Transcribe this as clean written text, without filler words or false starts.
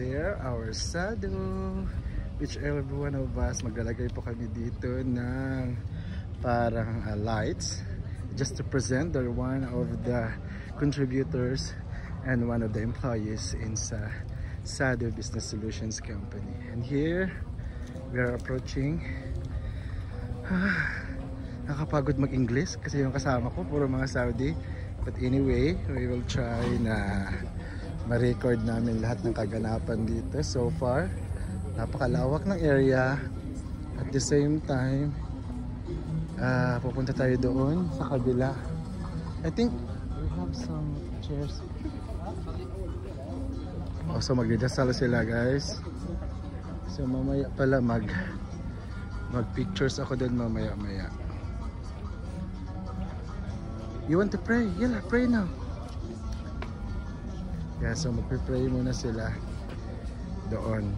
there, our sadhu, which every one of us, maglalagay po kami dito ng parang lights just to present they're one of the contributors and one of the employees in Sadhu Business Solutions Company. And here, we are approaching. Nakapagod mag-English kasi yung kasama ko puro mga Saudi. But anyway, we will try na ma-record namin lahat ng kaganapan dito so far. Napakalawak ng area. At the same time, pupunta tayo doon sa kabila. I think we have some chairs. Oh, so magdidasal sila guys. So mamaya pala mag-pictures ako doon mamaya. You want to pray? Yeah, pray now. Yeah, so magpipray muna sila doon.